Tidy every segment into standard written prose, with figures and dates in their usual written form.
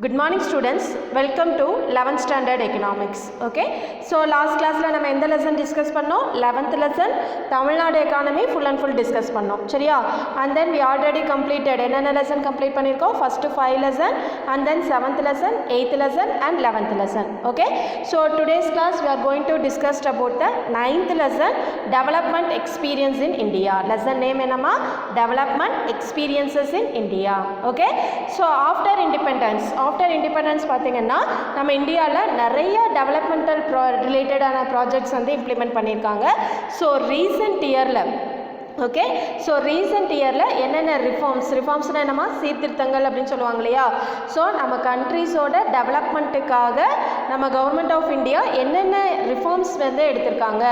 Good morning students, welcome to 11th standard economics. Okay, so last class la nama endha lesson discuss pannom 11th lesson Tamil Nadu economy full and full discuss pannom seriya, and then we already completed enna lesson complete pannirkom first 5 lesson and then 7th lesson 8th lesson and 11th lesson. Okay, so today's class we are going to discuss about the 9th lesson development experience in India. Lesson name enama development experiences in India. Okay, so after independence பார்த்தீங்கன்னா நம்ம இந்தியாவில் நிறைய developmental ரிலேட்டடான projects வந்து implement பண்ணியிருக்காங்க. So recent இயரில் okay, so recent இயரில் என்னென்ன ரிஃபார்ம்ஸ்னால் என்னமா சீர்திருத்தங்கள் அப்படின்னு சொல்லுவாங்க இல்லையா. ஸோ நம்ம கண்ட்ரிஸோட டெவலப்மெண்ட்டுக்காக நம்ம கவர்மெண்ட் ஆஃப் இந்தியா என்னென்ன ரிஃபார்ம்ஸ் வந்து எடுத்திருக்காங்க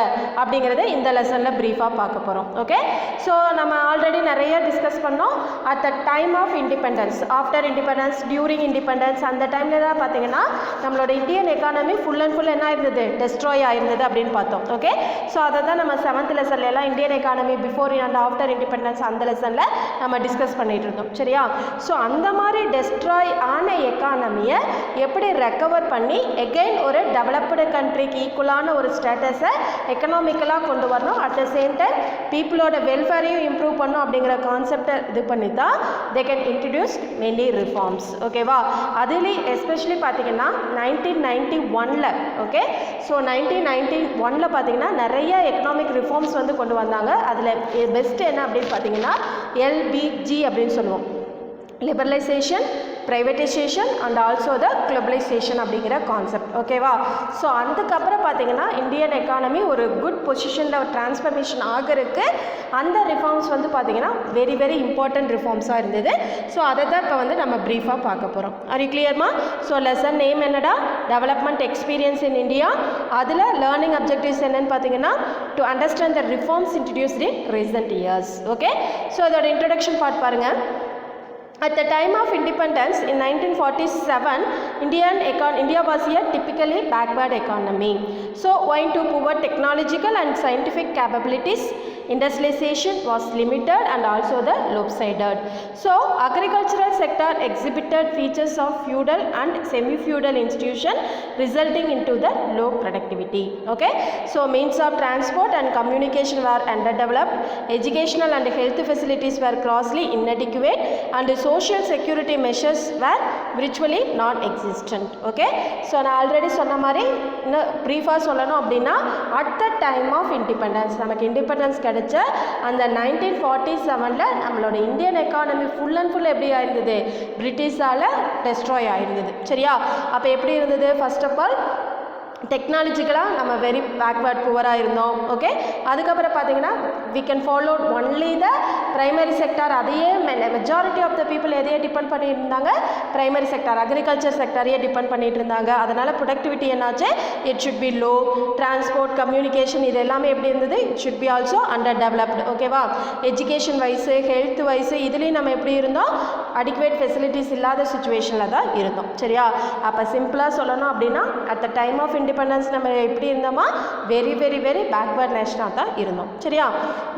அப்படிங்கிறத இந்த லெசனில் ப்ரீஃபாக பார்க்க போகிறோம். ஓகே, ஸோ நம்ம ஆல்ரெடி நிறைய டிஸ்கஸ் பண்ணோம். At the time of independence, after independence, during independence, அந்த டைமில் தான் பார்த்தீங்கன்னா நம்மளோட Indian economy full and full என்ன இருந்தது, டெஸ்ட்ராய் ஆயிருந்தது அப்படின்னு பார்த்தோம். ஓகே, ஸோ அதை தான் நம்ம 7th லெசன்ல எல்லாம் Indian economy before and after independence அந்த லெசனில் நம்ம டிஸ்கஸ் பண்ணிட்டு இருந்தோம். சரியா, ஸோ அந்த மாதிரி டெஸ்ட்ராய் ஆன எக்கானமியை எப்படி ரெக்கவர் பண்ணி எகெயின் ஒரு டெவலப்டு கண்ட்ரிக்கு ஈக்குவலான ஒரு ஸ்டேட்டஸை எக்கனாமிக்கலாக கொண்டு வரணும், அட் த சேம் டைம் பீப்புளோட வெல்ஃபேரையும் இம்ப்ரூவ் பண்ணணும் அப்படிங்கிற கான்செப்டை இது பண்ணி தான் தே கேன் இன்ட்ரடியூஸ் மெனி ரிஃபார்ம்ஸ். ஓகேவா, அதுலேயும் எஸ்பெஷலி பார்த்தீங்கன்னா 1991ல் ஓகே, ஸோ 1991ல் பார்த்தீங்கன்னா நிறைய எக்கனாமிக் ரிஃபார்ம்ஸ் வந்து கொண்டு வந்தாங்க. அதில் பெஸ்ட் என்ன அப்படின்னு பார்த்தீங்கன்னா LBG அப்படின்னு சொல்லுவோம், liberalisation, privatisation and also the globalisation அப்படிங்கிற கான்செப்ட். ஓகேவா, ஸோ அதுக்கப்புறம் பார்த்தீங்கன்னா இந்தியன் எக்கானமி ஒரு குட் பொசிஷனில் டிரான்ஸ்ஃபர்மேஷன் ஆகிறதுக்கு அந்த ரிஃபார்ம்ஸ் வந்து பார்த்தீங்கன்னா வெரி வெரி இம்பார்ட்டன்ட் ரிஃபார்ம்ஸாக இருந்தது. ஸோ அதை தான் இப்போ வந்து நம்ம ப்ரீஃபாக பார்க்க போகிறோம். ஆர் யூ கிளியர்மா? ஸோ லெசன் நேம் என்னடா, டெவலப்மெண்ட் எக்ஸ்பீரியன்ஸ் இன் இந்தியா. அதில் லேர்னிங் அப்ஜெக்டிவ்ஸ் என்னன்னு பார்த்தீங்கன்னா to understand the reforms introduced in recent years. Okay, so அதோட இன்ட்ரடக்ஷன் பார்ட் பாருங்கள். At the time of independence in 1947, India was a typically backward economy. So, owing to poor technological and scientific capabilities, industrialization was limited and also the lopsided. So, agricultural sector exhibited features of feudal and semi-feudal institution, resulting into the low productivity. Okay, so means of transport and communication were underdeveloped, educational and health facilities were grossly inadequate, and social security measures were virtually non-existent. Okay, so நான் already சொன்ன மாதிரி இன்னும் ப்ரீஃபாக சொல்லணும் அப்படின்னா at the time of independence, நமக்கு independence கிடைச்ச அந்த 1947ல் நம்மளோட Indian economy full and full எப்படி ஆயிருந்தது, பிரிட்டிஷால் டெஸ்ட்ராய் ஆயிருந்தது. சரியா, அப்போ எப்படி இருந்தது, ஃபர்ஸ்ட் ஆஃப் ஆல் டெக்னாலஜிக்கலாக நம்ம வெரி பேக்வேர்ட் புவராக இருந்தோம். ஓகே, அதுக்கப்புறம் பார்த்தீங்கன்னா we can follow only the primary sector. அதையே மெஜாரிட்டி ஆஃப் த பீப்புள் எதையே டிபெண்ட் பண்ணியிருந்தாங்க, ப்ரைமரி செக்டார், அக்ரிகல்ச்சர் செக்டாரையே டிபெண்ட் பண்ணிட்டு இருந்தாங்க. அதனால் ப்ரொடக்டிவிட்டி என்னாச்சு, it should be low. Transport, communication இது எல்லாமே எப்படி இருந்தது, it should be also underdeveloped. ஓகேவா, எஜுகேஷன் வைஸு, ஹெல்த் வைஸு இதுலேயும் நம்ம எப்படி இருந்தோம், அடிக்குவேட் ஃபெசிலிட்டிஸ் இல்லாத சுச்சுவேஷனில் தான் இருந்தோம். சரியா, அப்போ சிம்பிளாக சொல்லணும் அப்படின்னா at the time of independence நம்ம எப்படி இருந்தோமா, வெரி வெரி வெரி பேக்வர்ட் நேஷனாக தான் இருந்தோம். சரியா,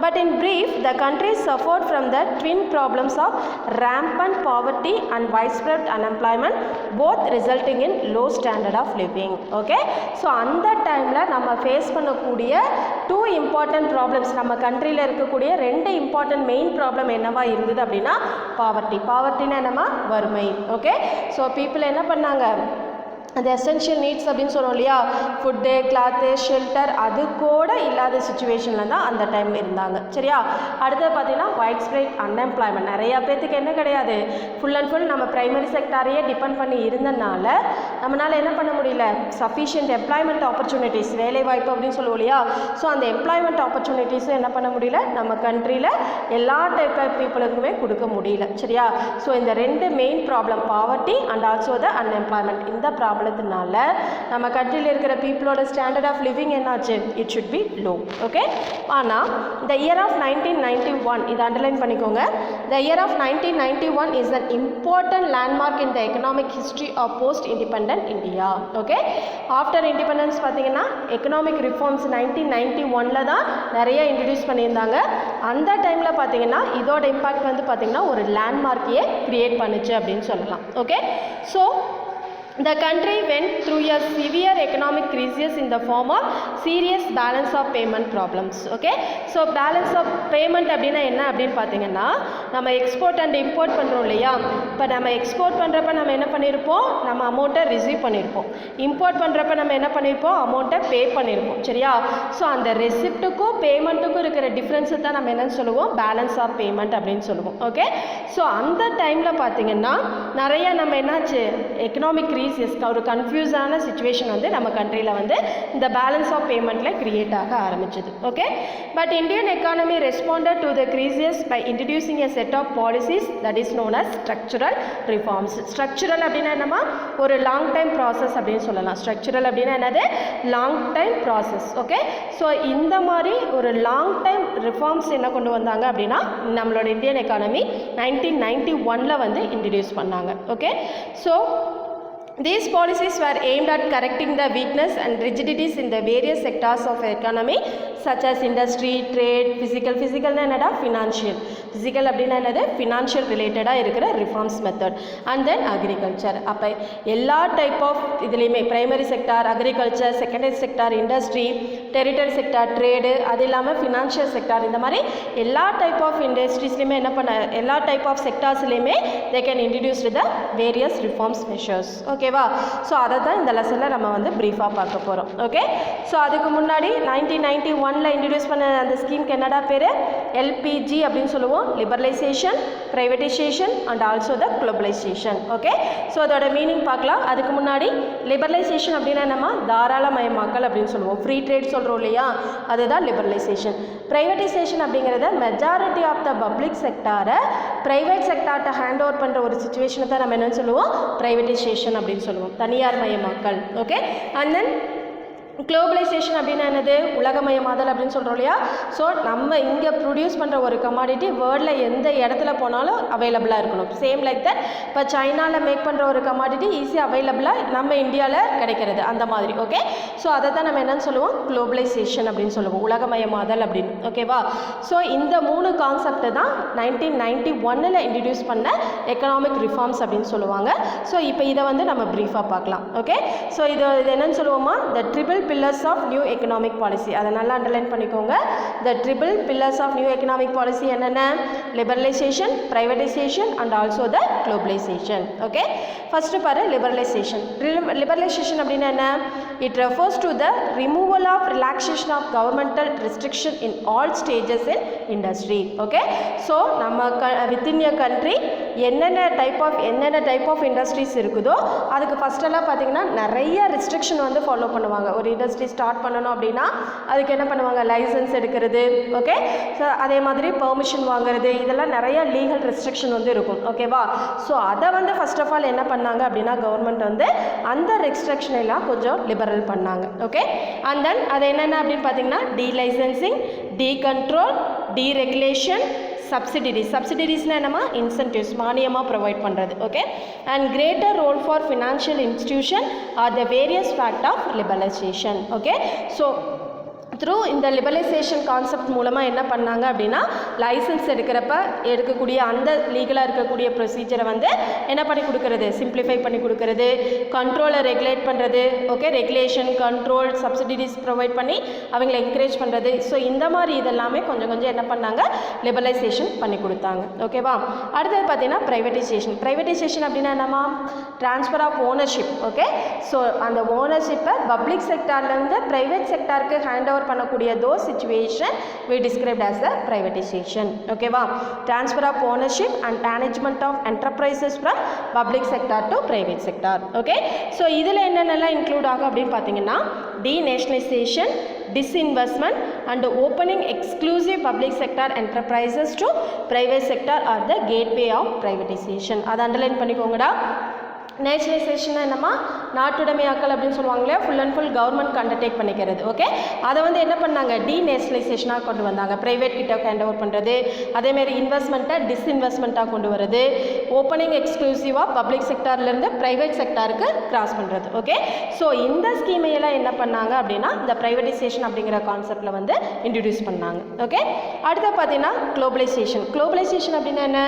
but in brief the country suffered from the twin problems of rampant poverty and widespread unemployment, both resulting in low standard of living. Okay, so அந்த டைமில் நம்ம ஃபேஸ் பண்ணக்கூடிய 2 இம்பார்ட்டன்ட் ப்ராப்ளம்ஸ், நம்ம கண்ட்ரியில் இருக்கக்கூடிய 2 இம்பார்ட்டன்ட் மெயின் ப்ராப்ளம் என்னவா இருந்தது அப்படின்னா பாவர்ட்டினா என்னமா, வறுமை. ஓகே, ஸோ பீப்புள் என்ன பண்ணாங்க, அந்த எசென்ஷியல் நீட்ஸ் அப்படின்னு சொல்லுவோம் இல்லையா, ஃபுட்டு, கிளாத்து, ஷெல்டர், அது கூட இல்லாத சுச்சுவேஷனில் தான் அந்த டைம் இருந்தாங்க. சரியா, அடுத்தது பார்த்தீங்கன்னா வைட் ஸ்ப்ரெட் அன்எம்ப்ளாய்மெண்ட். நிறையா பேர்த்துக்கு என்ன கிடையாது, ஃபுல் அண்ட் ஃபுல் நம்ம ப்ரைமரி செக்டாரையே டிபெண்ட் பண்ணி இருந்தனால நம்மளால் என்ன பண்ண முடியல, சஃபிஷியன்ட் எம்ப்ளாய்மெண்ட் ஆப்பர்ச்சுனிட்டிஸ், வேலைவாய்ப்பு அப்படின்னு சொல்லுவோம் இல்லையா, ஸோ அந்த எம்ப்ளாய்மெண்ட் ஆப்பர்ச்சுனிட்டிஸும் என்ன பண்ண முடியல, நம்ம கண்ட்ரியில் எல்லா டைப் ஆஃப் பீப்புளுக்குமே கொடுக்க முடியல. சரியா, ஸோ இந்த 2 main problem, poverty and also the unemployment, இந்த ப்ராப்ளம் ப்ராப்ளத்தினால நம்ம கண்ட்ரியில் இருக்கிற பீப்புளோட ஸ்டாண்டர்ட் ஆஃப் லிவிங் என்னாச்சு, it should be low. Okay, ஆனால் இந்த இயர் ஆஃப் 1991 இதை அண்டர்லைன் பண்ணிக்கோங்க. The year of 1991 is an important landmark in the economic history of post-independent India. Okay, after independence பார்த்தீங்கன்னா economic reforms 1991 தான் நிறைய இன்ட்ரடியூஸ் பண்ணியிருந்தாங்க. அந்த டைமில் பார்த்தீங்கன்னா இதோட இம்பாக்ட் வந்து பார்த்தீங்கன்னா ஒரு லேண்ட்மார்க்கையே கிரியேட் பண்ணுச்சு அப்படின்னு சொல்லலாம். Okay, so the country went through a severe economic crisis in the form of serious balance of payment problems. Okay, so balance of payment அப்படின்னா என்ன அப்படின்னு பார்த்தீங்கன்னா, நம்ம எக்ஸ்போர்ட் அண்ட் இம்போர்ட் பண்ணுறோம் இல்லையா. இப்போ நம்ம எக்ஸ்போர்ட் பண்ணுறப்ப நம்ம என்ன பண்ணியிருப்போம், நம்ம அமௌண்ட்டை ரிசீவ் பண்ணியிருப்போம். இம்போர்ட் பண்ணுறப்ப நம்ம என்ன பண்ணியிருப்போம், அமௌண்ட்டை பே பண்ணியிருப்போம். சரியா, ஸோ அந்த ரெசிப்ட்டுக்கும் பேமெண்ட்டுக்கும் இருக்கிற டிஃப்ரென்ஸை தான் நம்ம என்னன்னு சொல்லுவோம், பேலன்ஸ் ஆஃப் பேமெண்ட் அப்படின்னு சொல்லுவோம். ஓகே, ஸோ அந்த டைமில் பார்த்தீங்கன்னா நிறைய நம்ம என்னாச்சு, எக்கனாமிக் ஒரு கன்ஃபியூஸான சிச்சுவேஷன் வந்து நம்ம கண்ட்ரியில் வந்து இந்த பேலன்ஸ் ஆஃப் பேமெண்ட்டில் கிரியேட் ஆக ஆரம்பிச்சது. Okay, but Indian economy responded to the crisis by introducing a set of policies that is known as structural reforms. Structural அப்படின்னா என்னமா, ஒரு லாங் டைம் ப்ராசஸ் அப்படின்னு சொல்லலாம். ஸ்ட்ரக்சரல் அப்படின்னா என்னது, long time process. Okay, so இந்த மாதிரி ஒரு லாங் டைம் ரிஃபார்ம்ஸ் என்ன கொண்டு வந்தாங்க அப்படின்னா நம்மளோட இந்தியன் எக்கானமி 1991 வந்து இன்ட்ரடியூஸ் பண்ணாங்க. Okay, so these policies were aimed at correcting the weakness and rigidities in the various sectors of economy such as industry, trade, physical என்னடா financial, physical அப்படின்னா என்னது, financial ரிலேட்டடாக இருக்கிற reforms method, and then agriculture. அப்போ எல்லா type of இதுலேயுமே primary sector, agriculture, secondary sector, industry, territory sector, trade, அது இல்லாமல் ஃபினான்ஷியல் செக்டார், இந்த மாதிரி எல்லா டைப் ஆஃப் இண்டஸ்ட்ரீஸ்லையுமே என்ன பண்ண, எல்லா டைப் ஆஃப் செக்டார்ஸ்லையுமே they can introduce the various reforms measures. ஓகேவா, ஸோ அதை தான் இந்த லெசனில் நம்ம வந்து ப்ரீஃபாக பார்க்க போகிறோம். ஓகே, ஸோ அதுக்கு முன்னாடி 1991 இன்ட்ரடியூஸ் பண்ண அந்த ஸ்கீம்க்கு என்னடா பேர், எல்பிஜி அப்படின்னு சொல்லுவோம், liberalisation, privatisation and also the globalisation. Okay, so அதோட மீனிங் பார்க்கலாம். அதுக்கு முன்னாடி லிபரலைசேஷன் அப்படின்னா என்னமா, தாராளமயமாக்கல் அப்படின்னு சொல்லுவோம், ஃப்ரீ ட்ரேட் சொல்கிறோம் இல்லையா, அதுதான் லிபரலைசேஷன். ப்ரைவேட்டைசேஷன் அப்படிங்கிறத மெஜாரிட்டி ஆஃப் த பப்ளிக் செக்டாரை ப்ரைவேட் செக்டார்ட்ட ஹேண்ட் ஓவர் பண்ணுற ஒரு சுச்சுவேஷனை தான் நம்ம என்னென்னு சொல்லுவோம், ப்ரைவேட்டைசேஷன் அப்படின்னு சொல்லுவோம், தனியார் மயமாக்கல். ஓகே, அண்ட் தென் குளோபலைசேஷன் அப்படின்னா என்னது, உலகமயமாதல் அப்படின்னு சொல்கிறோம் இல்லையா. ஸோ நம்ம இங்கே ப்ரொடியூஸ் பண்ணுற ஒரு கமாடிட்டி வேர்ல்டில் எந்த இடத்துல போனாலும் அவைலபிளாக இருக்கணும். சேம் லைக் தட் இப்போ சைனாவில் மேக் பண்ணுற ஒரு கமாடிட்டி ஈஸியாக அவைலபிளாக நம்ம இந்தியாவில் கிடைக்கிறது, அந்த மாதிரி. ஓகே, ஸோ அதை தான் நம்ம என்னென்னு சொல்லுவோம், குளோபலைசேஷன் அப்படின்னு சொல்லுவோம், உலகமயமாதல் அப்படின்னு. ஓகேவா, ஸோ இந்த 3 கான்செப்ட் தான் 1991 இன்ட்ரடியூஸ் பண்ண எக்கனாமிக் ரிஃபார்ம்ஸ் அப்படின்னு சொல்லுவாங்க. ஸோ இப்போ இதை வந்து நம்ம ப்ரீஃபாக பார்க்கலாம். ஓகே, ஸோ இது என்னென்னு சொல்லுவோமா, த triple pillars of new economic policy. அதை நல்லா அண்டர்லைன் பண்ணிக்கோங்க. the triple pillars of new economic policy என்னென்ன, liberalization, privatization and also the globalization. okay, first பாரு liberalization. liberalization அப்படின்னா என்ன, it refers to the removal of relaxation of governmental restriction in all stages in industry. okay, so நம்ம within a country என்னென்ன type of industries இருக்குதோ அதுக்கு ஃபஸ்ட்டெல்லாம் பார்த்தீங்கன்னா நிறைய ரெஸ்ட்ரிக்ஷன் வந்து ஃபாலோ பண்ணுவாங்க. ஒரு இண்டஸ்ட்ரி ஸ்டார்ட் பண்ணணும் அப்படின்னா அதுக்கு என்ன பண்ணுவாங்க, லைசன்ஸ் எடுக்கிறது. ஓகே, ஸோ அதே மாதிரி பெர்மிஷன் வாங்குறது, இதெல்லாம் நிறைய லீகல் ரெஸ்ட்ரிக்ஷன் வந்து இருக்கும். ஓகேவா, ஸோ அதை வந்து ஃபர்ஸ்ட் ஆஃப் ஆல் என்ன பண்ணாங்க அப்படின்னா கவர்மெண்ட் வந்து அந்த ரெஸ்ட்ரிக்ஷன் எல்லாம் கொஞ்சம் லிபரல் பண்ணாங்க. ஓகே, அண்ட் தென் அது என்னென்ன அப்படின்னு பார்த்தீங்கன்னா டீலைசன்சிங், டீகண்ட்ரோல், டீரெகுலேஷன், சப்சிடிஸ்னால் என்னமா, இன்சென்டிவ்ஸ், மானியமாக ப்ரொவைட் பண்ணுறது. Okay, and greater role for financial institution are the various fact of liberalisation. Okay, so through இந்த லிபரலைசேஷன் கான்செப்ட் மூலமாக என்ன பண்ணாங்க அப்படின்னா லைசன்ஸ் எடுக்கக்கூடிய அந்த லீகலாக இருக்கக்கூடிய ப்ரொசீஜரை வந்து என்ன பண்ணி கொடுக்கறது, சிம்பிளிஃபை பண்ணி கொடுக்கறது, கண்ட்ரோலை ரெகுலேட் பண்ணுறது. Okay, regulation, control, subsidies provide பண்ணி அவங்களை என்கரேஜ் பண்ணுறது. ஸோ இந்த மாதிரி இதெல்லாமே கொஞ்சம் என்ன பண்ணாங்க, லிபரலைசேஷன் பண்ணி கொடுத்தாங்க. ஓகேவா, அடுத்தது பார்த்தீங்கன்னா ப்ரைவேட்டைசேஷன் அப்படின்னா என்னமா, transfer of ownership. Okay, so அந்த ஓனர்ஷிப்பை பப்ளிக் செக்டார்லேருந்து ப்ரைவேட் செக்டாருக்கு ஹேண்ட் ஓவர் பண்ணக்கூடிய those situation we described as the privatization. ஓகேவா, transfer of ownership and management of enterprises from public sector to private sector. Okay, so இதில் என்னென்னலாம் include ஆகும் அப்படின்னு பார்த்தீங்கன்னா denationalization, disinvestment and opening exclusive public sector enterprises to private sector are the gateway of privatization. அதை underline பண்ணிக்கோங்கடா. Nationalisation என்னமா, நாட்டுடைமையாக்கல் அப்படின்னு சொல்லுவாங்க இல்லையா, full and full government undertake பண்ணிக்கிறது. ஓகே, அதை வந்து என்ன பண்ணாங்க, டீநேஷனலைசேஷனாக கொண்டு வந்தாங்க. ப்ரைவேட் கிட்ட ஹேண்ட் ஓவர் பண்ணுறது, அதேமாரி இன்வெஸ்ட்மெண்ட்டை டிஸ்இன்வெஸ்ட்மெண்ட்டாக கொண்டு வருது, ஓப்பனிங் எக்ஸ்க்ளூசிவாக பப்ளிக் செக்டார்லேருந்து ப்ரைவேட் செக்டாருக்கு கிராஸ் பண்ணுறது. ஓகே, ஸோ இந்த ஸ்கீமையெல்லாம் என்ன பண்ணாங்க அப்படின்னா இந்த ப்ரைவேட்டைசேஷன் அப்படிங்கிற கான்செப்டில் வந்து இன்ட்ரடியூஸ் பண்ணாங்க. ஓகே, அடுத்து பார்த்தீங்கன்னா குளோபலைசேஷன். குளோபலைசேஷன் அப்படின்னா என்ன,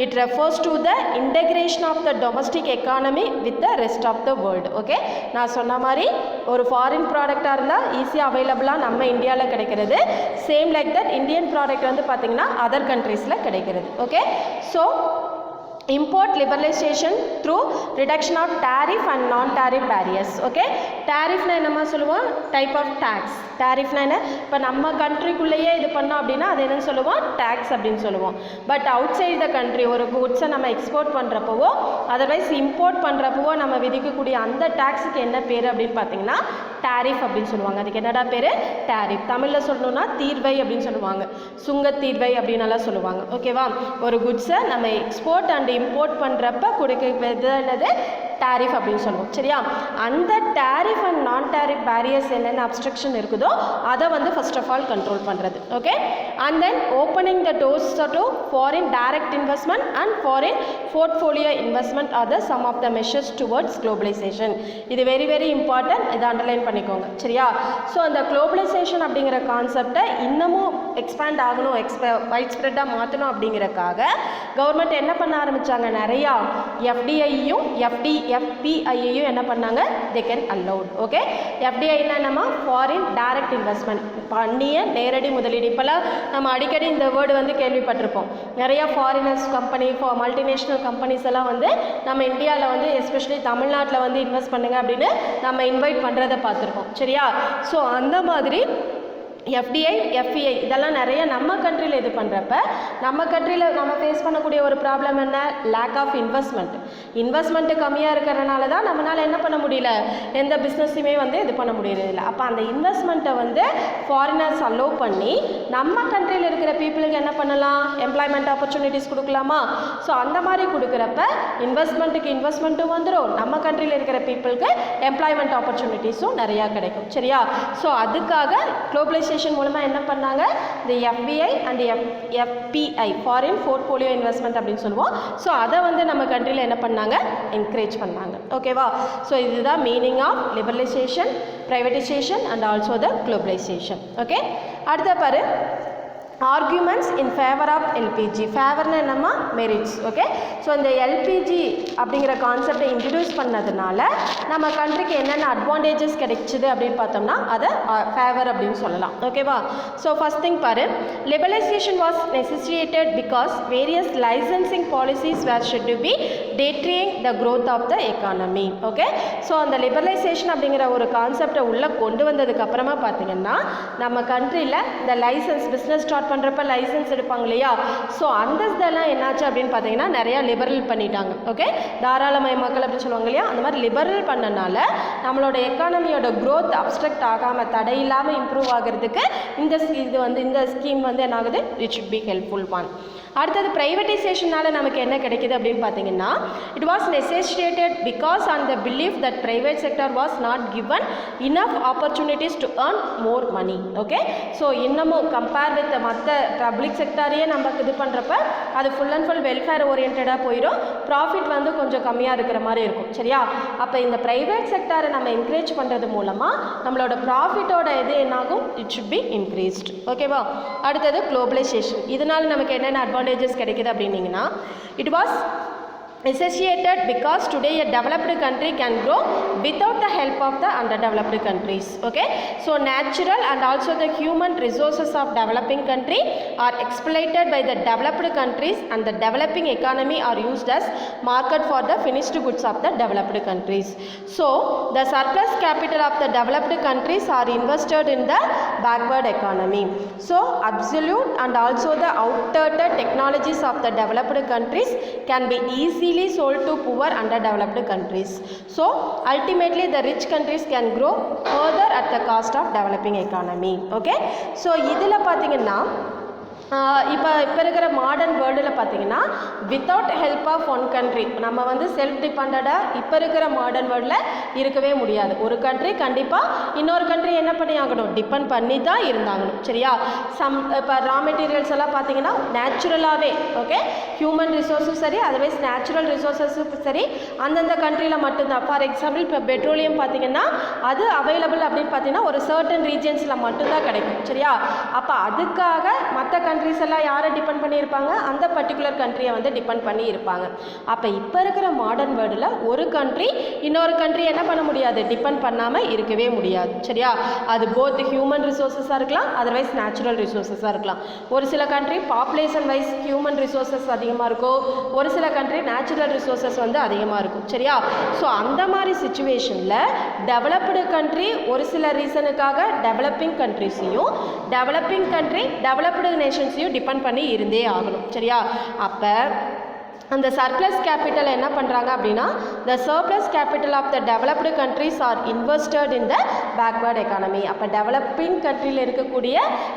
it refers to the integration of the domestic economy with the rest of the world. Okay, நான் சொன்ன மாதிரி ஒரு ஃபாரின் ப்ராடக்டாக இருந்தால் ஈஸியாக அவைலபிளாக நம்ம இந்தியாவில் கிடைக்கிறது. Same like that Indian product வந்து பார்த்திங்கன்னா அதர் கண்ட்ரீஸில் கிடைக்கிறது. Okay, so import liberalization through reduction of tariff and non-tariff barriers. Okay, tariff na enna சொல்லுவோம், type of tax. tariff na என்ன, இப்போ நம்ம கண்ட்ரிக்குள்ளேயே இது பண்ணோம் அப்படின்னா அது என்னன்னு சொல்லுவோம், டேக்ஸ் அப்படின்னு சொல்லுவோம். But out side the country ஒரு குட்ஸை நம்ம எக்ஸ்போர்ட் பண்ணுறப்பவோ அதர்வைஸ் இம்போர்ட் பண்ணுறப்பவோ நம்ம விதிக்கக்கூடிய அந்த டேக்ஸுக்கு என்ன பேர் அப்படின்னு பார்த்தீங்கன்னா டாரிஃப் அப்படின்னு சொல்லுவாங்க. அதுக்கு என்னடா பேர், டாரிஃப். தமிழில் சொல்லணும்னா தீர்வை அப்படின்னு சொல்லுவாங்க, சுங்கத்தீர்வை அப்படின்னு எல்லாம் சொல்லுவாங்க. ஓகேவா, ஒரு குட்ஸை நம்ம எக்ஸ்போர்ட் அண்ட் இம்போர்ட் பண்ணுறப்ப கொடுக்கிறது என்னது, டாரிஃப் அப்படின்னு சொல்லுவோம். சரியா, அந்த tariff and non tariff barriers என்னென்ன அப்ஸ்ட்ரக்ஷன் இருக்குதோ அதை வந்து ஃபர்ஸ்ட் ஆஃப் ஆல் கண்ட்ரோல் பண்ணுறது. Okay, and then opening the doors to foreign direct investment and foreign portfolio investment are the some of the measures towards globalisation. இது very very important, இதை underline பண்ணிக்கோங்க. சரியா, so அந்த globalisation அப்படிங்கிற கான்செப்டை இன்னமும் expand ஆகணும், வைட் ஸ்ப்ரெட்டாக மாற்றணும் அப்படிங்கிறக்காக கவர்மெண்ட் என்ன பண்ண ஆரம்பித்தாங்க, நிறையா எஃப்டிஐயும் எஃப்பிஐயும் என்ன பண்ணாங்க, தே கேன் அலோட். ஓகே, எஃப்டிஐனா நம்ம ஃபாரின் டைரக்ட் இன்வெஸ்ட்மெண்ட், பண்ணிய நேரடி முதலீடு. இப்போல்லாம் நம்ம அடிக்கடி இந்த வேர்டு வந்து கேள்விப்பட்டிருப்போம். நிறையா ஃபாரினர்ஸ் கம்பெனி, மல்டிநேஷ்னல் கம்பெனிஸ் எல்லாம் வந்து நம்ம இந்தியாவில் வந்து எஸ்பெஷலி தமிழ்நாட்டில் வந்து இன்வெஸ்ட் பண்ணுங்க அப்படின்னு நம்ம இன்வைட் பண்ணுறதை பார்த்துருக்கோம். சரியா, ஸோ அந்த மாதிரி எஃப்டிஐ எஃப்இஐ இதெல்லாம் நிறைய நம்ம கண்ட்ரியில் இது பண்ணுறப்ப நம்ம கண்ட்ரியில் நம்ம ஃபேஸ் பண்ணக்கூடிய ஒரு ப்ராப்ளம் என்ன, லேக் ஆஃப் இன்வெஸ்ட்மெண்ட்டு கம்மியாக இருக்கிறதுனால தான் நம்மளால் என்ன பண்ண முடியல, எந்த பிஸ்னஸுமே வந்து இது பண்ண முடியறதில்ல. அப்போ அந்த இன்வெஸ்ட்மெண்ட்டை வந்து ஃபாரினர்ஸ் அலோவ் பண்ணி நம்ம கண்ட்ரியில் இருக்கிற பீப்புளுக்கு என்ன பண்ணலாம், எம்ப்ளாய்மெண்ட் ஆப்பர்ச்சுனிட்டிஸ் கொடுக்கலாமா. ஸோ அந்த மாதிரி கொடுக்குறப்ப இன்வெஸ்ட்மெண்ட்டும் வந்துடும், நம்ம கண்ட்ரியில் இருக்கிற பீப்புளுக்கு எம்ப்ளாய்மெண்ட் ஆப்பர்ச்சுனிட்டிஸும் நிறையா கிடைக்கும். சரியா, ஸோ அதுக்காக குளோபலைசேஷன் மூலமாக என்ன பண்ணாங்க, இந்த FBI and FPI foreign portfolio investment அப்படின்னு சொல்லுவோம். ஸோ அதை வந்து நம்ம கண்ட்ரியில் என்ன பண்ணாங்க, என்கரேஜ் பண்ணாங்க. ஓகேவா, ஸோ இதுதான் meaning of liberalisation, privatisation and also the globalisation. Okay, அடுத்த பாரு, arguments in favour of LPG. ஃபேவர்னு என்னம்மா, மெரிட்ஸ். ஓகே, ஸோ இந்த எல்பிஜி அப்படிங்கிற கான்செப்டை இன்ட்ரடியூஸ் பண்ணதுனால நம்ம கண்ட்ரிக்கு என்னென்ன அட்வான்டேஜஸ் கிடைச்சிது அப்படின்னு பார்த்தோம்னா அதை ஃபேவர் அப்படின்னு சொல்லலாம். ஓகேவா, ஸோ ஃபர்ஸ்ட் திங் பாரு, liberalisation was necessitated because various licensing policies were should to be deterring the growth of the economy. Okay, so அந்த லிபரலைசேஷன் அப்படிங்கிற ஒரு கான்செப்டை உள்ளே கொண்டு வந்ததுக்கு அப்புறமா பார்த்தீங்கன்னா நம்ம கண்ட்ரியில் இந்த லைசன்ஸ் பிஸ்னஸ் ஸ்டார்ட் பண்ணுறப்ப லைசன்ஸ் எடுப்பாங்க இல்லையா, ஸோ அந்த இதெல்லாம் என்னாச்சு அப்படின்னு பார்த்தீங்கன்னா நிறையா லிபரல் பண்ணிட்டாங்க. ஓகே, தாராளமயமாக்கல் அப்படின்னு சொல்லுவாங்க இல்லையா, அந்த மாதிரி லிபரல் பண்ணனால நம்மளோட எக்கானமியோட க்ரோத் அப்ஸ்ட்ரக்ட் ஆகாமல் தடையில்லாமல் இம்ப்ரூவ் ஆகிறதுக்கு இந்த ஸ்கீம் வந்து என்ன ஆகுது, it should be helpful one. அடுத்தது ப்ரைவேட்டைசேஷனால் நமக்கு என்ன கிடைக்கிது அப்படின்னு பார்த்தீங்கன்னா, it was necessitated because on the belief that private sector was not given enough opportunities to earn more money. Okay, so இன்னமும் கம்பேர் வித் மற்ற பப்ளிக் செக்டாரையே நம்ம இது பண்ணுறப்ப அது ஃபுல் அண்ட் ஃபுல் வெல்ஃபேர் ஓரியன்டாக போயிடும், ப்ராஃபிட் வந்து கொஞ்சம் கம்மியாக இருக்கிற மாதிரி இருக்கும். சரியா, அப்போ இந்த ப்ரைவேட் செக்டாரை நம்ம என்கரேஜ் பண்ணுறது மூலமாக நம்மளோட ப்ராஃபிட்டோட இது என்னாகும், இட் ஷுட் பி இன்க்ரீஸ்ட். ஓகேவா, அடுத்தது குளோபலைசேஷன். இதனால் நமக்கு என்னென்ன அட்வான்டேஜஸ் கிடைக்குது அப்படின்னீங்கன்னா, it was associated because today a developed country can grow without the help of the underdeveloped countries. Okay, so natural and also the human resources of developing country are exploited by the developed countries and the developing economy are used as market for the finished goods of the developed countries. So the surplus capital of the developed countries are invested in the backward economy. So absolute and also the outdated technologies of the developed countries can be easily sold to poor underdeveloped countries. So ultimately the rich countries can grow further at the cost of developing economy. Okay, so இதில் பார்த்தீங்கன்னா இப்போ இருக்கிற modern வேர்ல்டில் பார்த்தீங்கன்னா without help of one country நம்ம வந்து self டிபெண்டடாக இப்போ இருக்கிற மாடர்ன் வேர்ல்டில் இருக்கவே முடியாது. ஒரு கண்ட்ரி கண்டிப்பாக இன்னொரு கண்ட்ரி என்ன பண்ணி ஆகணும், டிபெண்ட் பண்ணி தான் இருந்தாங்கணும். சரியா? இப்போ ரா மெட்டீரியல்ஸ் எல்லாம் பார்த்தீங்கன்னா நேச்சுரலாகவே ஓகே, ஹியூமன் ரிசோர்ஸும் சரி அதர்வைஸ் நேச்சுரல் ரிசோர்ஸஸும் சரி அந்தந்த கண்ட்ரியில் மட்டும்தான். ஃபார் எக்ஸாம்பிள் இப்போ பெட்ரோலியம் பார்த்தீங்கன்னா அது அவைலபிள் அப்படின்னு பார்த்தீங்கன்னா ஒரு சர்டன் ரீஜன்ஸில் மட்டும்தான் கிடைக்கும். சரியா? அப்போ அதுக்காக மற்ற கண்ட்ரிஸ் எல்லாம் யாரை டிபெண்ட் பண்ணியிருப்பாங்க, அந்த பர்டிகுலர் கண்ட்ரியை வந்து டிபெண்ட் பண்ணி இருப்பாங்க. அப்போ இப்போ இருக்கிற மாடர்ன் வேர்ல்டில் ஒரு கண்ட்ரி இன்னொரு கண்ட்ரி என்ன பண்ண முடியாது, டிபெண்ட் பண்ணாமல் இருக்கவே முடியாது. சரியா? அது போத் ஹியூமன் ரிசோர்ஸஸாக இருக்கலாம் அதர்வைஸ் நேச்சுரல் ரிசோர்ஸஸாக இருக்கலாம். ஒரு சில country population wise human resources அதிகமாக இருக்கும், ஒரு சில கண்ட்ரி நேச்சுரல் ரிசோர்ஸஸ் வந்து அதிகமாக இருக்கும். சரியா? ஸோ அந்த மாதிரி சுச்சுவேஷனில் டெவலப்டு கண்ட்ரி ஒரு சில ரீசனுக்காக டெவலப்பிங் கண்ட்ரிஸையும் டெவலப்பிங் கண்ட்ரி டெவலப்டு நேஷன்ஸையும் டிபெண்ட் பண்ணி இருந்தே ஆகணும். சரியா? அப்போ அந்த சர்ப்ளஸ் கேபிட்டல் என்ன பண்ணுறாங்க அப்படின்னா the surplus capital of the developed countries are invested in the backward economy. அப்போ டெவலப்பிங் கண்ட்ரியில் இருக்கக்கூடிய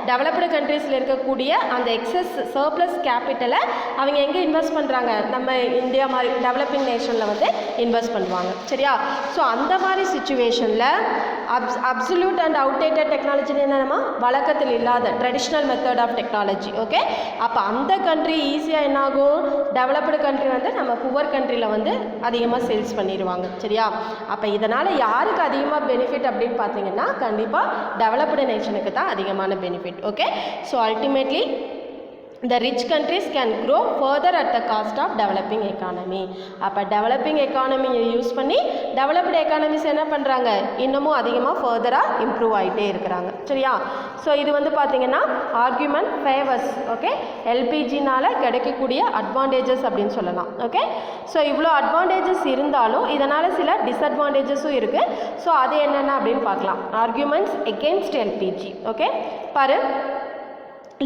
டெவலப்டு கண்ட்ரீஸில் இருக்கக்கூடிய அந்த எக்ஸஸ் சர்ப்ளஸ் கேபிட்டலை அவங்க எங்கே இன்வெஸ்ட் பண்ணுறாங்க, நம்ம இந்தியா மாதிரி டெவலப்பிங் நேஷனில் வந்து இன்வெஸ்ட் பண்ணுவாங்க. சரியா? ஸோ அந்த மாதிரி சுச்சுவேஷனில் அப்சல்யூட் அண்ட் அவுடேட்டட் டெக்னாலஜின்னு என்னென்னா வழக்கத்தில் இல்லாத traditional method of technology. Okay, அப்போ அந்த கண்ட்ரி ஈஸியாக என்னாகும், டெவலப்டு கண்ட்ரி வந்து நம்ம புவர் கண்ட்ரியில் வந்து அதிகமாக சேல்ஸ் பண்ணிடுவாங்க. சரியா? அப்போ இதனால் யாருக்கு அதிகமாக பெனிஃபிட் அப்படின்னு பார்த்தீங்கன்னா கண்டிப்பாக டெவலப்டு நேஷனுக்கு தான் அதிகமான benefit. Okay, so ultimately the rich countries can grow further at the cost of developing economy. அப்போ டெவலப்பிங் எக்கானமியை யூஸ் பண்ணி டெவலப்டு எக்கானமிஸ் என்ன பண்ணுறாங்க, இன்னமும் அதிகமாக ஃபர்தராக இம்ப்ரூவ் ஆகிட்டே இருக்கிறாங்க. சரியா? ஸோ இது வந்து பார்த்திங்கன்னா ஆர்குமெண்ட் ஃபேவர்ஸ். ஓகே, எல்பிஜினால் கிடைக்கக்கூடிய அட்வான்டேஜஸ் அப்படின்னு சொல்லலாம். ஓகே, ஸோ இவ்வளோ அட்வான்டேஜஸ் இருந்தாலும் இதனால் சில டிஸ்அட்வான்டேஜஸும் இருக்குது. ஸோ அது என்னென்ன அப்படின்னு பார்க்கலாம். Arguments against LPG. ஓகே, பாரு,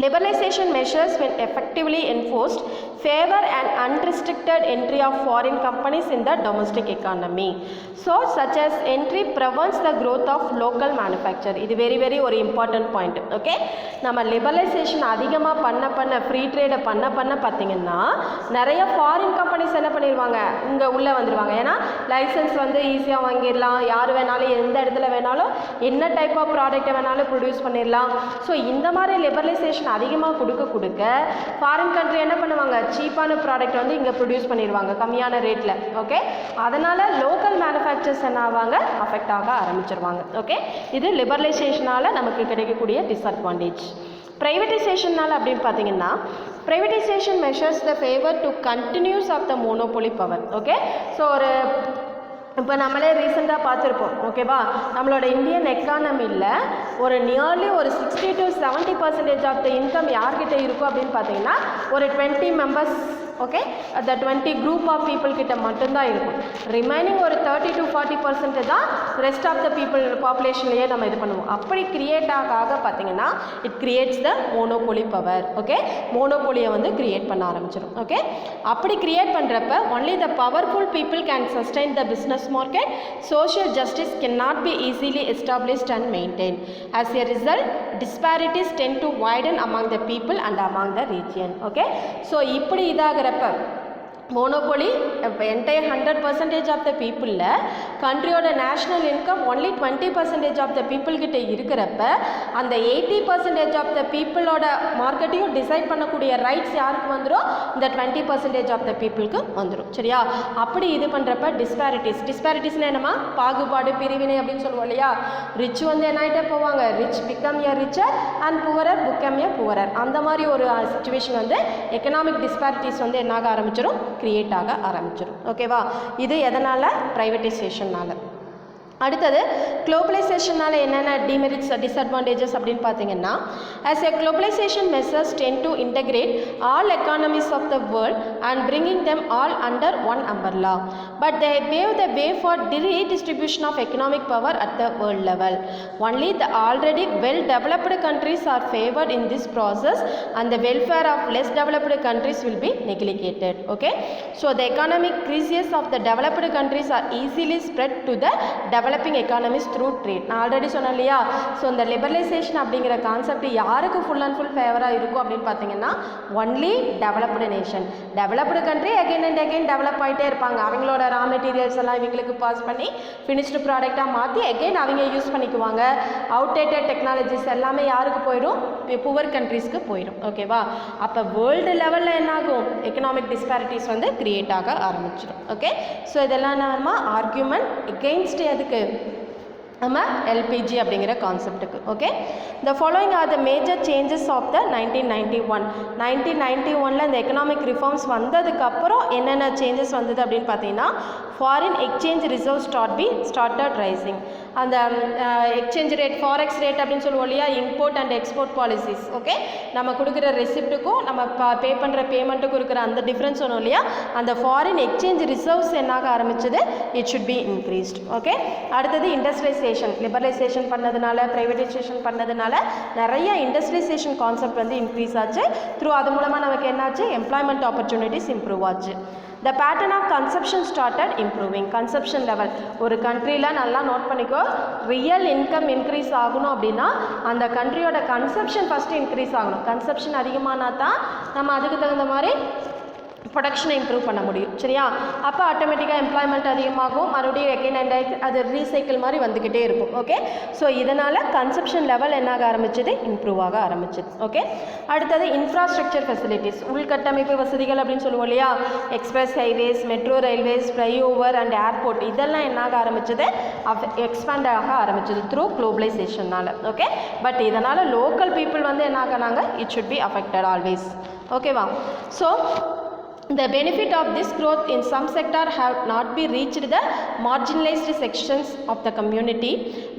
liberalization measures when effectively enforced favor an unrestricted entry of foreign companies in the domestic economy. So such as entry prevents the growth of local manufacture. இது very ஒரு important point. Okay, நம்ம liberalisation அதிகமாக பண்ண free ட்ரேடை பண்ண பார்த்தீங்கன்னா நிறைய foreign companies என்ன பண்ணிடுவாங்க, இங்கே உள்ளே வந்துடுவாங்க. ஏன்னா லைசன்ஸ் வந்து ஈஸியாக வாங்கிடலாம், யார் வேணாலும் எந்த இடத்துல வேணாலும் என்ன டைப் ஆஃப் ப்ராடக்டை வேணாலும் ப்ரொடியூஸ் பண்ணிடலாம். ஸோ இந்த மாதிரி லிபரலைசேஷன் அதிகமாக கொடுக்க ஃபாரின் கண்ட்ரி என்ன பண்ணுவாங்க, சீப்பான ப்ராடக்ட் வந்து இங்கே ப்ரொடியூஸ் பண்ணிடுவாங்க கம்மியான ரேட்டில். ஓகே, அதனால் லோக்கல் மேனுஃபேக்சர்ஸ் என்ன ஆவாங்க, அஃபெக்ட் ஆக ஆரம்பிச்சிருவாங்க. ஓகே, இது லிபரலைசேஷனால் நமக்கு கிடைக்கக்கூடிய டிஸ்அட்வான்டேஜ். ப்ரைவேட்டைசேஷனால் அப்படின்னு பார்த்தீங்கன்னா privatisation measures the favour to continuous of the monopoly power. Okay, so ஒரு இப்போ நம்மளே ரீசெண்டாக பார்த்துருப்போம். ஓகேவா, நம்மளோட இந்தியன் எக்கானமியில் ஒரு நியர்லி ஒரு 60 to 70% ஆஃப் த இன்கம் யார்கிட்ட இருக்கும் அப்படின்னு பார்த்தீங்கன்னா ஒரு 20 மெம்பர்ஸ். ஓகே, அந்த 20 குரூப் ஆஃப் பீப்புள் கிட்ட மட்டும்தான் இருக்கும். ரிமைனிங் ஒரு 30 to 40% தான் ரெஸ்ட் ஆஃப் த பீப்புள் பாப்புலேஷன்லேயே நம்ம இது பண்ணுவோம். அப்படி கிரியேட் ஆக பார்த்தீங்கன்னா it creates the monopoly power. Okay, மோனோபோலியை வந்து கிரியேட் பண்ண ஆரம்பிச்சிடும். ஓகே, அப்படி கிரியேட் பண்ணுறப்ப only the powerful people can sustain the business market. Social justice can not be easily established and maintain. As a result disparities tend to widen among the people and among the region. Okay, so இப்படி இதாகிறப்ப monopoly entire 100% of the பீப்புளில் கண்ட்ரியோட national income only 20% of the பீப்புள்கிட்ட இருக்கிறப்ப அந்த 80% of the பீப்புளோட மார்க்கெட்டையும் decide பண்ணக்கூடிய rights யாருக்கு வந்துடும், இந்த 20% ஆஃப் த பீப்புளுக்கு வந்துடும். சரியா? அப்படி இது பண்ணுறப்ப டிஸ்பேரிட்டிஸ்னால் என்னமா, பாகுபாடு, பிரிவினை அப்படின்னு சொல்லுவோம் இல்லையா. ரிச் வந்து என்ன ஆகிட்டே போவாங்க, rich become a richer and poorer become a poorer. அந்த மாதிரி ஒரு சிச்சுவேஷன் வந்து எக்கனாமிக் டிஸ்பேரிட்டிஸ் வந்து என்னாக ஆரம்பிச்சிடும், கிரியேட் ஆக ஆரம்பிச்சிடும். ஓகேவா, இது எதனால், ப்ரைவேட்டைசேஷனால். அடுத்தது குளோபலைசேஷனால் என்னென்ன டிமெரிட்ஸ் டிஸ்அட்வான்டேஜஸ் அப்படின்னு பார்த்தீங்கன்னா as a globalization measures tend to integrate all economies of the world and bringing them all under one umbrella, but they pave the way for redistribution of economic power at the world level. Only the already well developed countries are favored in this process and the welfare of less developed countries will be neglected. Okay, so the economic crises of the developed countries are easily spread to the developed developing economies through trade. நான் already சொன்னேன் இல்லையா? So இந்த liberalisation அப்படிங்கிற concept யாருக்கு full and full ஃபேவராக இருக்கும் அப்படின்னு பார்த்தீங்கன்னா only developed nation. Developed country again and again develop ஆகிட்டே இருப்பாங்க. அவங்களோட ரா மெட்டீரியல்ஸ் எல்லாம் இவங்களுக்கு பாஸ் பண்ணி ஃபினிஷ்டு ப்ராடக்டாக மாற்றி அகெயின் அவங்க யூஸ் பண்ணிக்குவாங்க. அவுடேட்டட் டெக்னாலஜிஸ் எல்லாமே யாருக்கு போயிடும்? புவர் கண்ட்ரீஸ்க்கு போயிடும். ஓகேவா? அப்போ வேர்ல்டு லெவலில் என்னாகும்? எக்கனாமிக் டிஸ்பாரிட்டிஸ் வந்து கிரியேட் ஆக ஆரம்பிச்சிடும். ஓகே, ஸோ இதெல்லாம் என்னமா ஆர்கியூமெண்ட் எகெயின்ஸ்ட் எதுக்கு? நம்ம எல்பிஜி அப்படிங்கிற கான்செப்ட்டுக்கு. Okay, the following are the major changes of the 1991 இந்த எக்கனாமிக் ரிஃபார்ம்ஸ் வந்ததுக்கப்புறம் என்னென்ன சேஞ்சஸ் வந்தது அப்படின்னு பார்த்தீங்கன்னா foreign exchange reserve started rising. அந்த எக்ஸ்சேஞ்ச் ரேட், ஃபாரெக்ஸ் ரேட் அப்படின்னு சொல்லுவோம் இல்லையா? Import and export policies. Okay, நம்ம கொடுக்குற ரெசிப்ட்டுக்கும் நம்ம பே பண்ணுற பேமெண்ட்டுக்கும் இருக்கிற அந்த டிஃப்ரென்ஸ் ஒன்றும் இல்லையா? அந்த ஃபாரின் எக்ஸ்சேஞ்ச் ரிசர்வ்ஸ் என்னாக ஆரம்பிச்சது? It should be increased. Okay, அடுத்தது இண்டஸ்ட்ரியலைசேஷன். லிபரலைசேஷன் பண்ணதுனால, ப்ரைவேட்டைசேஷன் பண்ணதுனால நிறைய இண்டஸ்ட்ரியலைசேஷன் கான்செப்ட் வந்து இன்க்ரீஸ் ஆச்சு. அது மூலமாக நமக்கு என்னாச்சு? எம்ப்ளாய்மெண்ட் ஆப்பர்ச்சுனிட்டிஸ் இம்ப்ரூவ் ஆச்சு. The pattern of consumption started improving. Consumption level ஒரு கண்ட்ரியில் நல்லா நோட் பண்ணிக்கோ, ரியல் இன்கம் இன்க்ரீஸ் ஆகணும் அப்படின்னா அந்த கண்ட்ரியோட கன்சப்ஷன் ஃபஸ்ட்டு இன்க்ரீஸ் ஆகணும். கன்சப்ஷன் அதிகமானா தான் நம்ம அதுக்கு தகுந்த மாதிரி ப்ரொடக்ஷனை இம்ப்ரூவ் பண்ண முடியும். சரியா? அப்போ ஆட்டோமேட்டிக்காக எம்ப்ளாய்மெண்ட் அதிகமாகும். மறுபடியும் எகைன் அண்ட் அது ரீசைக்கிள் மாதிரி வந்துக்கிட்டே இருக்கும். ஓகே, ஸோ இதனால் கன்சப்ஷன் லெவல் என்னாக ஆரம்பிச்சது? இம்ப்ரூவ் ஆக ஆரம்பிச்சது. ஓகே, அடுத்தது இன்ஃப்ராஸ்ட்ரக்சர் ஃபெசிலிட்டிஸ், உள்கட்டமைப்பு வசதிகள் அப்படின்னு சொல்லுவோம் இல்லையா? Express highways, metro railways, flyover and airport இதெல்லாம் என்னாக ஆரம்பிச்சது? எக்ஸ்பேண்ட் ஆக ஆரம்பிச்சது த்ரூ குளோபலைசேஷனால். ஓகே, பட் இதனால் லோக்கல் பீப்புள் வந்து என்ன ஆகினாங்க? It should be affected always. ஓகேவா? So the benefit of this growth in some sector have not been reached the marginalized sections of the community,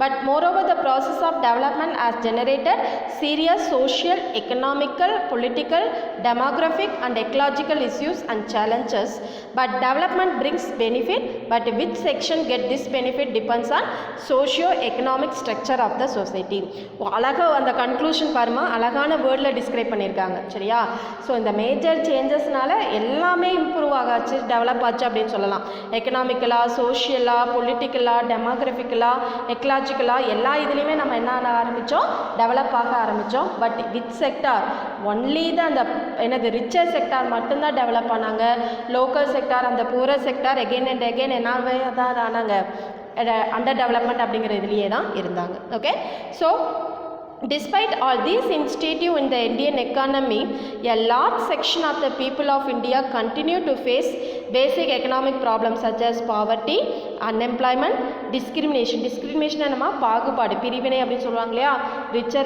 but moreover the process of development has generated serious social, economical, political, demographic and ecological issues and challenges. But development brings benefit, but which section get this benefit depends on socio-economic structure of the society. அழகா அந்த conclusion பாருமா, அழகான வேர்டில் describe பண்ணியிருக்காங்க. சரியா? So இந்த major சேஞ்சஸ்னால எல்லாமே improve ஆகாச்சு, develop ஆச்சு அப்படின்னு சொல்லலாம். எக்கனாமிக்கலாக, சோஷியலாக, பொலிட்டிக்கலாக, டெமோக்ராஃபிக்கலாக, எக்கலாஜிக்கலாக எல்லா இதுலேயுமே நம்ம என்ன ஆரம்பித்தோம்? டெவலப் ஆக ஆரம்பித்தோம். But which sector? ஒன்லி தான் அந்த என்னது ரிச்சர் செக்டார் மட்டும்தான் டெவலப் ஆனாங்க. லோக்கல் செக்டார், அந்த பூரர் செக்டார் எகெயின் அண்ட் எகெயின் என்னாவே தான் ஆனாங்க? அண்டர் டெவலப்மெண்ட் அப்படிங்கிற இதுலேயே தான் இருந்தாங்க. Okay, so despite all these initiatives in the Indian economy, a large section of the people of India continue to face basic economic problems such as poverty, unemployment, discrimination. Discrimination என்னமா? பாகுபாடு, பிரிவினை அப்படின்னு சொல்லுவாங்க இல்லையா?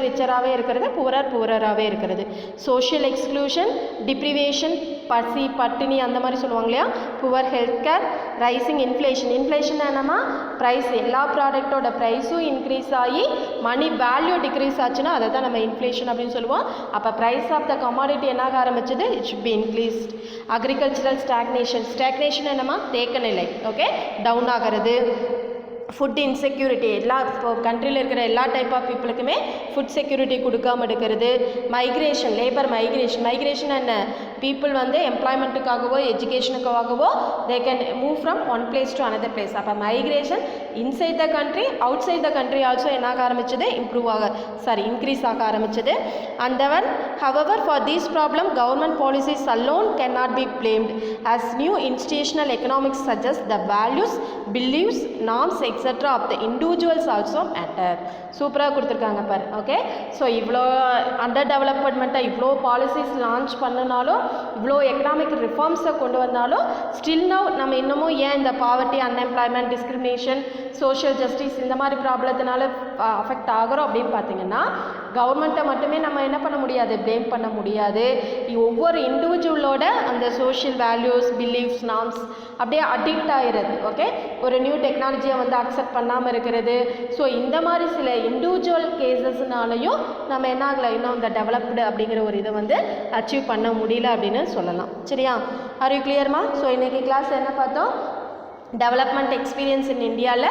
ரிச்சராகவே இருக்கிறது, புவராகவே இருக்கிறது. சோஷியல் எக்ஸ்க்ளூஷன், டிப்ரிவேஷன், பசி, பட்டினி அந்த மாதிரி சொல்லுவாங்க இல்லையா? Poor health care, rising inflation. Inflation என்னமா? ப்ரைஸ், எல்லா ப்ராடக்டோட ப்ரைஸும் இன்க்ரீஸ் ஆகி மணி வேல்யூ டிக்ரீஸ் ஆச்சுன்னா அதை தான் நம்ம இன்ஃப்ளேஷன் அப்படின்னு சொல்லுவோம். அப்போ ப்ரைஸ் ஆஃப் த கமாடிட்டி என்னாக ஆரம்பிச்சது? It should be increased. Agricultural stagnation என்னமா? தேக்க நிலை. ஓகே, டவுன் ஆகிறது. ஃபுட் இன்செக்யூரிட்டி, எல்லா இப்போ கண்ட்ரியில் இருக்கிற எல்லா டைப் ஆஃப் பீப்புளுக்குமே ஃபுட் செக்யூரிட்டி கொடுக்காம எடுக்கிறது. மைக்ரேஷன், லேபர் மைக்ரேஷன் என்ன? பீப்புள் வந்து எம்ப்ளாய்மெண்ட்டுக்காகவோ எஜுகேஷனுக்காகவோ they can move from one place to another place. அப்போ migration inside the country, outside the country also என்னாக ஆரம்பிச்சது? இன்க்ரீஸ் ஆக ஆரம்பிச்சது. And then, however, for this problem, government policies alone cannot be blamed, as new institutional economics suggest the values, beliefs, norms, etc. of the individuals also matter. சூப்பராக கொடுத்துருக்காங்க பாரு. Okay, so இவ்வளோ under டெவலப்மெண்ட்டாக இவ்வளோ policies launch பண்ணினாலும், இவ்வளோ economic ரிஃபார்ம்ஸை கொண்டு வந்தாலும், still now நம்ம இன்னமும் ஏன் இந்த poverty, unemployment, discrimination, social justice இந்த மாதிரி ப்ராப்ளத்தினால அஃபெக்ட் ஆகிறோம் அப்படின்னு பார்த்தீங்கன்னா, கவர்மெண்ட்டை மட்டுமே நம்ம என்ன பண்ண முடியாது? ப்ளேம் பண்ண முடியாது. ஒவ்வொரு இண்டிவிஜுவலோட அந்த சோஷியல் வேல்யூஸ், பிலீஃப்ஸ், நார்ம்ஸ் அப்படியே அடிக்ட் ஆகிறது. ஓகே, ஒரு நியூ டெக்னாலஜியை வந்து அக்செப்ட் பண்ணாமல் இருக்கிறது. ஸோ இந்த மாதிரி சில இண்டிவிஜுவல் கேசஸ்னாலையும் நம்ம என்ன ஆகலை? இன்னும் இந்த டெவலப்டு அப்படிங்கிற ஒரு இதை வந்து அச்சீவ் பண்ண முடியல அப்படின்னு சொல்லலாம். சரியா? ஆர் யூ கிளியர்மா? ஸோ இன்றைக்கி கிளாஸ் என்ன பார்த்தோம்? டெவலப்மெண்ட் எக்ஸ்பீரியன்ஸ் இன் இந்தியாவில்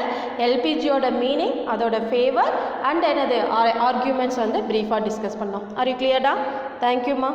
எல்பிஜியோட மீனிங், அதோட ஃபேவர் அண்ட் என்னது ஆர்கியூமெண்ட்ஸ் வந்து ப்ரீஃபாக டிஸ்கஸ் பண்ணோம். ஆர் யூ கிளியர்டா? தேங்க்யூம்மா.